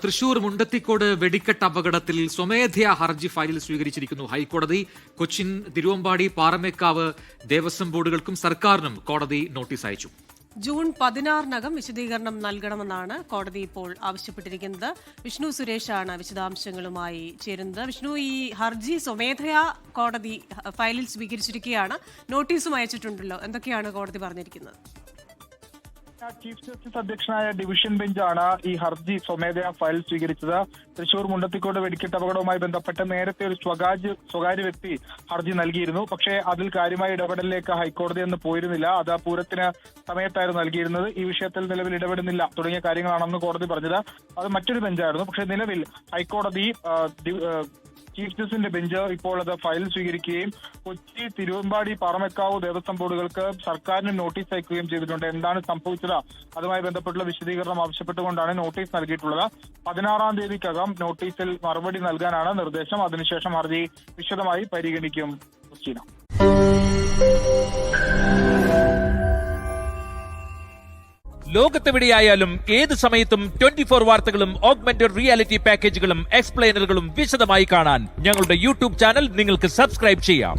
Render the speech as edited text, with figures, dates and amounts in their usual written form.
തൃശൂർ മുണ്ടത്തിക്കോട് വെടിക്കെട്ട് അപകടത്തിൽ സ്വമേധയാ ഹർജി ഫയലിൽ സ്വീകരിച്ചിരിക്കുന്നു ഹൈക്കോടതി. കൊച്ചിൻ, തിരുവമ്പാടി, പാറമേക്കാവ് ദേവസ്വം ബോർഡുകൾക്കും സർക്കാരിനും കോടതി നോട്ടീസ് അയച്ചു. ജൂൺ 16-നകം വിശദീകരണം നൽകണമെന്നാണ് കോടതി ഇപ്പോൾ ആവശ്യപ്പെട്ടിരിക്കുന്നത്. വിഷ്ണു സുരേഷാണ് വിശദാംശങ്ങളുമായി ചേരുന്നത്. വിഷ്ണു, ഈ ഹർജി സ്വമേധയാ കോടതി ഫയലിൽ സ്വീകരിച്ചിരിക്കുകയാണ്, നോട്ടീസും അയച്ചിട്ടുണ്ടല്ലോ. എന്തൊക്കെയാണ് കോടതി പറഞ്ഞിരിക്കുന്നത്? ചീഫ് ജസ്റ്റിസ് അധ്യക്ഷനായ ഡിവിഷൻ ബെഞ്ചാണ് ഈ ഹർജി സ്വമേധയാ ഫയൽ സ്വീകരിച്ചത്. തൃശൂർ മുണ്ടത്തിക്കോട് വെടിക്കെട്ട് അപകടവുമായി ബന്ധപ്പെട്ട് നേരത്തെ ഒരു സ്വകാര്യ വ്യക്തി ഹർജി നൽകിയിരുന്നു. പക്ഷേ അതിൽ കാര്യമായ ഇടപെടലിലേക്ക് ഹൈക്കോടതി അന്ന് പോയിരുന്നില്ല. അത് പൂരത്തിന് സമയത്തായിരുന്നു നൽകിയിരുന്നത്. ഈ വിഷയത്തിൽ നിലവിൽ ഇടപെടുന്നില്ല തുടങ്ങിയ കാര്യങ്ങളാണെന്ന് കോടതി പറഞ്ഞത്. അത് മറ്റൊരു ബെഞ്ചായിരുന്നു. പക്ഷേ നിലവിൽ ഹൈക്കോടതി ചീഫ് ജസ്റ്റിസിന്റെ ബെഞ്ച് ഇപ്പോൾ അത് ഫയൽ സ്വീകരിക്കുകയും കൊച്ചി, തിരുവമ്പാടി, പാറമേക്കാവ് ദേവസ്വം ബോർഡുകൾക്ക് സർക്കാരിന് നോട്ടീസ് അയക്കുകയും ചെയ്തിട്ടുണ്ട്. എന്താണ് സംഭവിച്ചത്, അതുമായി ബന്ധപ്പെട്ടുള്ള വിശദീകരണം ആവശ്യപ്പെട്ടുകൊണ്ടാണ് നോട്ടീസ് നൽകിയിട്ടുള്ളത്. 16-ാം തീയതിക്കകം നോട്ടീസിൽ മറുപടി നൽകാനാണ് നിർദ്ദേശം. അതിനുശേഷം ഹർജി വിശദമായി പരിഗണിക്കും. ക്രിസ്റ്റീന. ലോകത്തെവിടെയായാലും ഏത് സമയത്തും 24 വാർത്തകളും ഓഗ്മെന്റഡ് റിയാലിറ്റി പാക്കേജുകളും എക്സ്പ്ലെയിനറുകളും വിശദമായി കാണാൻ ഞങ്ങളുടെ യൂട്യൂബ് ചാനൽ നിങ്ങൾക്ക് സബ്സ്ക്രൈബ് ചെയ്യാം.